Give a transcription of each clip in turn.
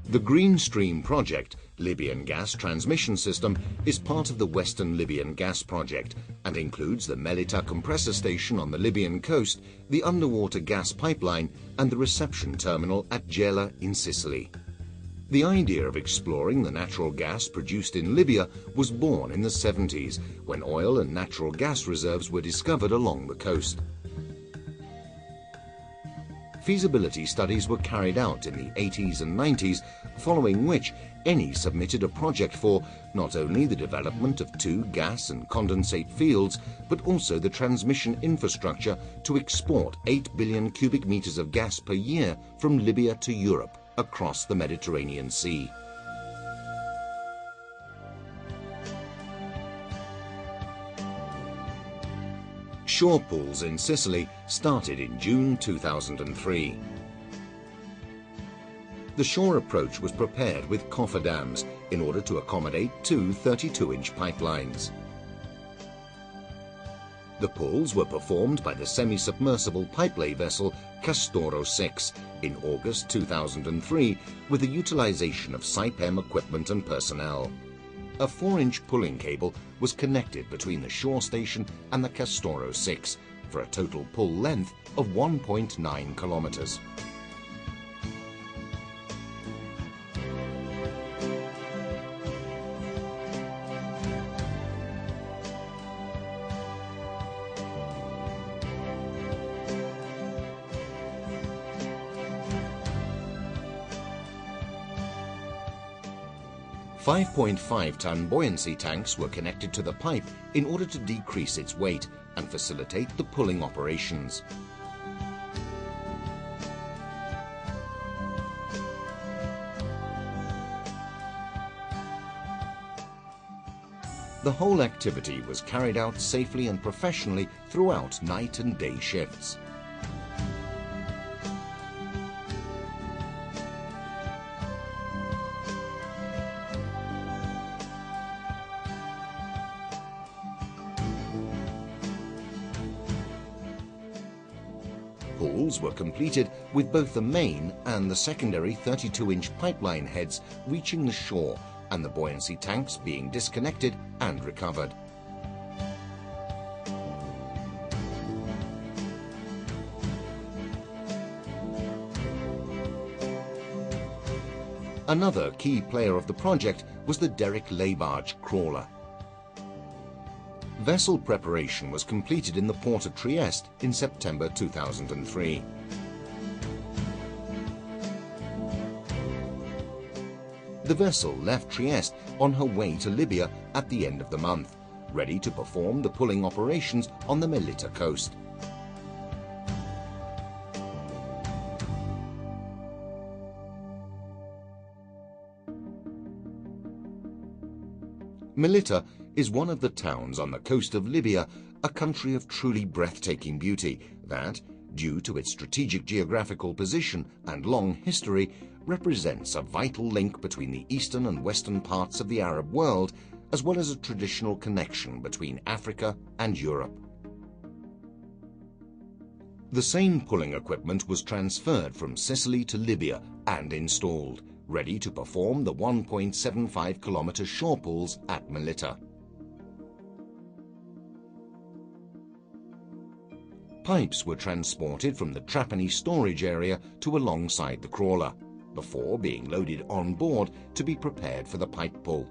The Greenstream Project, Libyan gas transmission system, is part of the Western Libyan Gas Project and includes the Melita compressor station on the Libyan coast, the underwater gas pipeline and the reception terminal at Gela in Sicily. The idea of exploring the natural gas produced in Libya was born in the 70s, when oil and natural gas reserves were discovered along the coast. Feasibility studies were carried out in the 80s and 90s, following which Eni submitted a project for not only the development of 2 gas and condensate fields, but also the transmission infrastructure to export 8 billion cubic meters of gas per year from Libya to Europe across the Mediterranean Sea. Shore pools in Sicily started in June 2003. The shore approach was prepared with cofferdams in order to accommodate 2 32-inch pipelines. The pulls were performed by the semi-submersible pipelay vessel Castoro 6 in August 2003 with the utilization of Saipem equipment and personnel. A 4-inch pulling cable was connected between the shore station and the Castoro 6 for a total pull length of 1.9 kilometers. "5.5-ton buoyancy tanks were connected to the pipe in order to decrease its weight and facilitate the pulling operations. The whole activity was carried out safely and professionally throughout night and day shifts. Pulls were completed with both the main and the secondary 32-inch pipeline heads reaching the shore and the buoyancy tanks being disconnected and recovered. Another key player of the project was the derrick lay-barge crawler. Vessel preparation was completed in the port of Trieste in September 2003. The vessel left Trieste on her way to Libya at the end of the month, ready to perform the pulling operations on the Melita coast. Melita is one of the towns on the coast of Libya, a country of truly breathtaking beauty that, due to its strategic geographical position and long history, represents a vital link between the eastern and western parts of the Arab world, as well as a traditional connection between Africa and Europe. The same pulling equipment was transferred from Sicily to Libya and installed, ready to perform the 1.75-kilometer shore pulls at Melita. Pipes were transported from the Trapani storage area to alongside the crawler, before being loaded on board to be prepared for the pipe pull.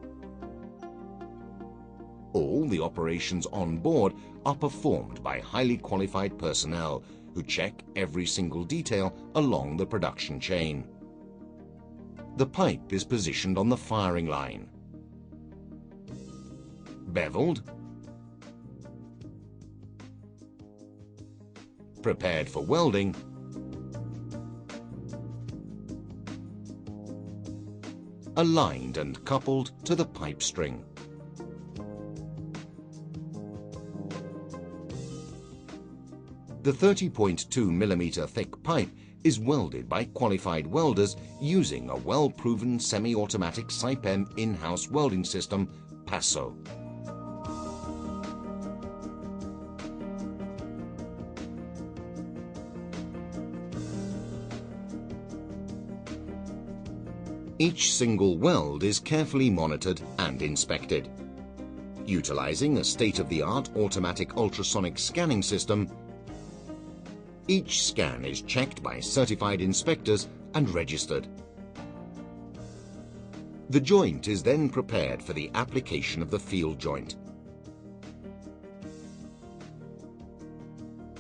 All the operations on board are performed by highly qualified personnel who check every single detail along the production chain. The pipe is positioned on the firing line, beveled, prepared for welding, aligned and coupled to the pipe string. The 30.2mm thick pipe is welded by qualified welders using a well-proven semi-automatic Saipem in-house welding system, PASO. Each single weld is carefully monitored and inspected. Utilizing a state-of-the-art automatic ultrasonic scanning system, each scan is checked by certified inspectors and registered. The joint is then prepared for the application of the field joint.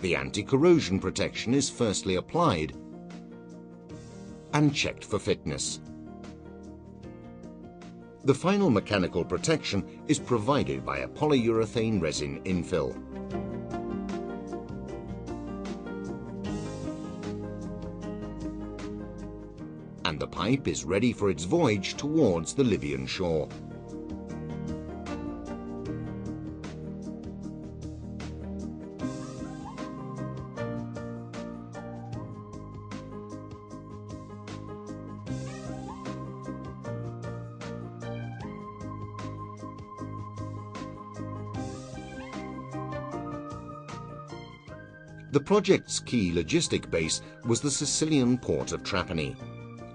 The anti-corrosion protection is firstly applied and checked for fitness. The final mechanical protection is provided by a polyurethane resin infill. And the pipe is ready for its voyage towards the Libyan shore. The project's key logistic base was the Sicilian port of Trapani.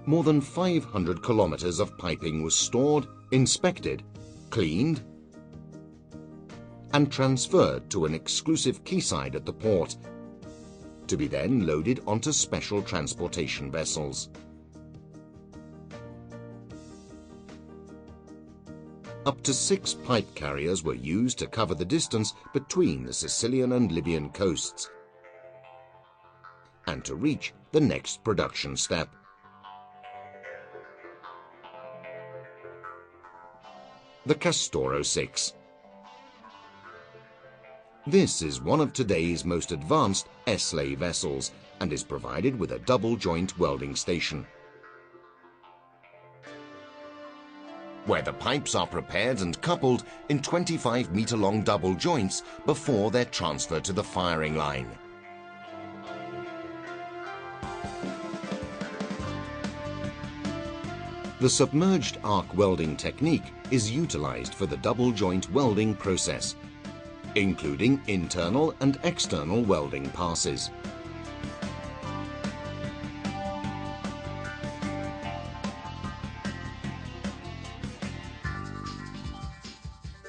More than 500 kilometers of piping was stored, inspected, cleaned, and transferred to an exclusive quayside at the port, to be then loaded onto special transportation vessels. Up to 6 pipe carriers were used to cover the distance between the Sicilian and Libyan coasts, and to reach the next production step. The Castoro 6. This is one of today's most advanced S-lay vessels and is provided with a double-joint welding station, where the pipes are prepared and coupled in 25-meter-long double joints before they're transferred to the firing line. The submerged arc welding technique is utilized for the double joint welding process, including internal and external welding passes.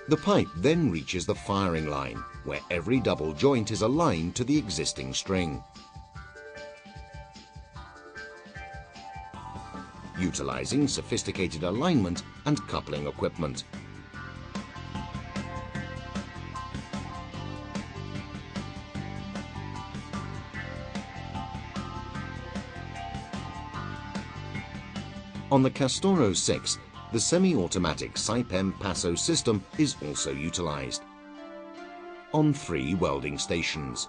The pipe then reaches the firing line, where every double joint is aligned to the existing string. Utilizing sophisticated alignment and coupling equipment. On the Castoro 6, the semi-automatic Saipem Passo system is also utilized on 3 welding stations.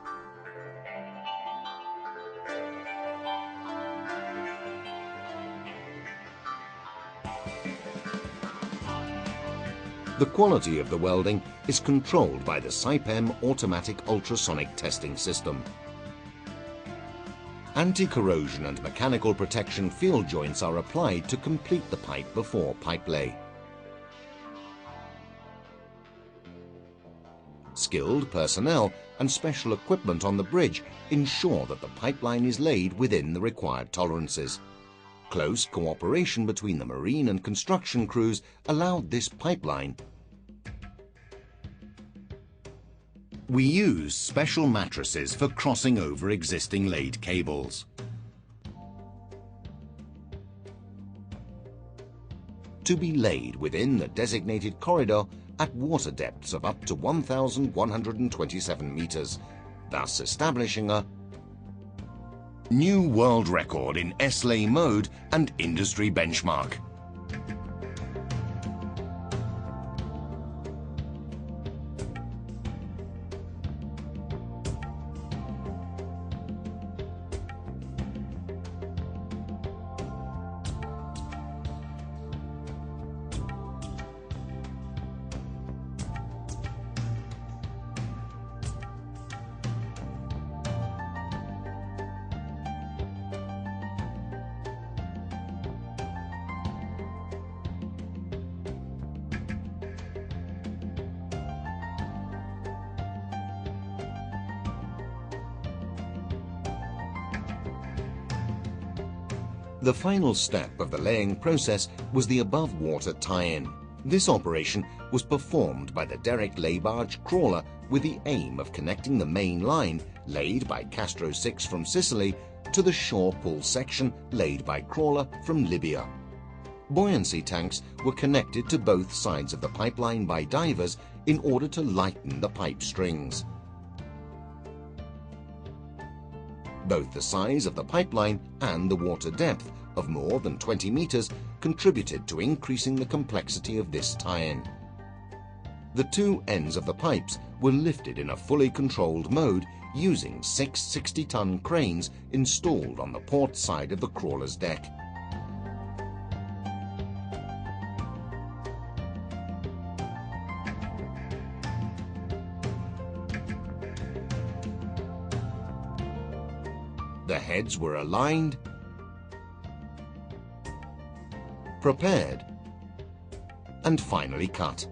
The quality of the welding is controlled by the Saipem automatic ultrasonic testing system. Anti-corrosion and mechanical protection field joints are applied to complete the pipe before pipe lay. Skilled personnel and special equipment on the bridge ensure that the pipeline is laid within the required tolerances. Close cooperation between the marine and construction crews allowed this pipeline. We use special mattresses for crossing over existing laid cables. To be laid within the designated corridor at water depths of up to 1,127 meters, thus establishing a new world record in S-lay mode and industry benchmark. The final step of the laying process was the above-water tie-in. This operation was performed by the derrick lay barge Crawler with the aim of connecting the main line laid by Castro 6 from Sicily to the shore pull section laid by Crawler from Libya. Buoyancy tanks were connected to both sides of the pipeline by divers in order to lighten the pipe strings. Both the size of the pipeline and the water depth of more than 20 meters contributed to increasing the complexity of this tie-in. The two ends of the pipes were lifted in a fully controlled mode using 6 60-ton cranes installed on the port side of the Crawler's deck. The heads were aligned, prepared, and finally cut.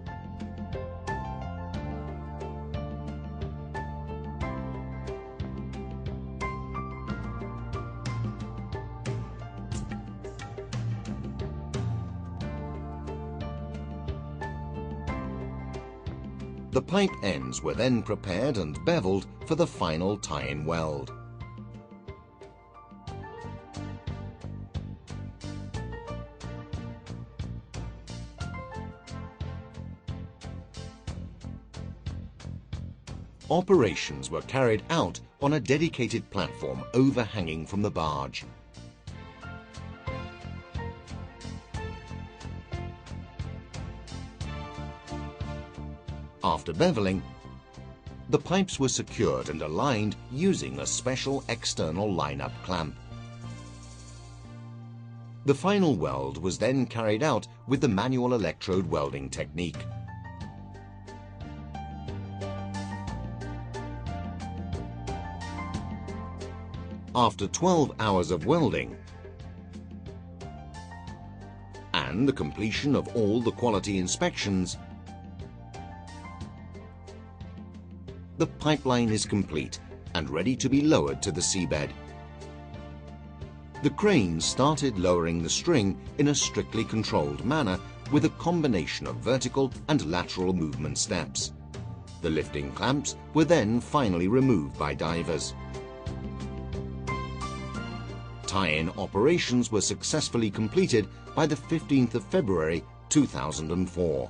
The pipe ends were then prepared and beveled for the final tie-in weld. Operations were carried out on a dedicated platform overhanging from the barge. After beveling, the pipes were secured and aligned using a special external line-up clamp. The final weld was then carried out with the manual electrode welding technique. After 12 hours of welding and the completion of all the quality inspections, the pipeline is complete and ready to be lowered to the seabed. The cranes started lowering the string in a strictly controlled manner with a combination of vertical and lateral movement steps. The lifting clamps were then finally removed by divers. Tie-in operations were successfully completed by the 15th of February 2004.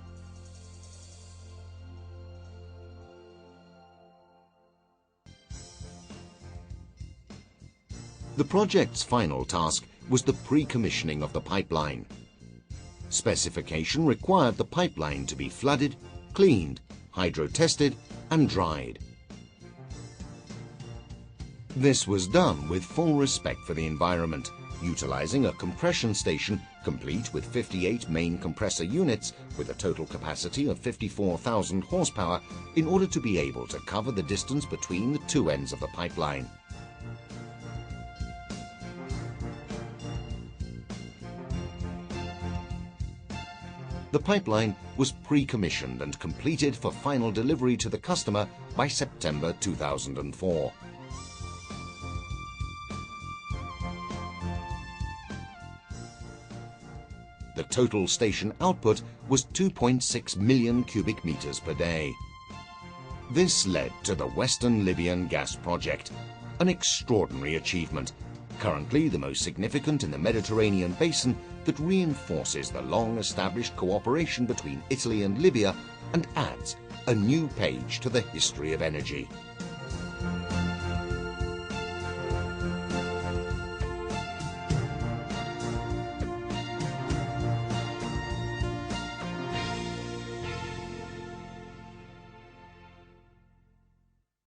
The project's final task was the pre-commissioning of the pipeline. Specification required the pipeline to be flooded, cleaned, hydro-tested, and dried. This was done with full respect for the environment, utilizing a compression station complete with 58 main compressor units with a total capacity of 54,000 horsepower in order to be able to cover the distance between the two ends of the pipeline. The pipeline was pre-commissioned and completed for final delivery to the customer by September 2004. The total station output was 2.6 million cubic meters per day. This led to the Western Libyan Gas Project, an extraordinary achievement, currently the most significant in the Mediterranean basin, that reinforces the long-established cooperation between Italy and Libya and adds a new page to the history of energy.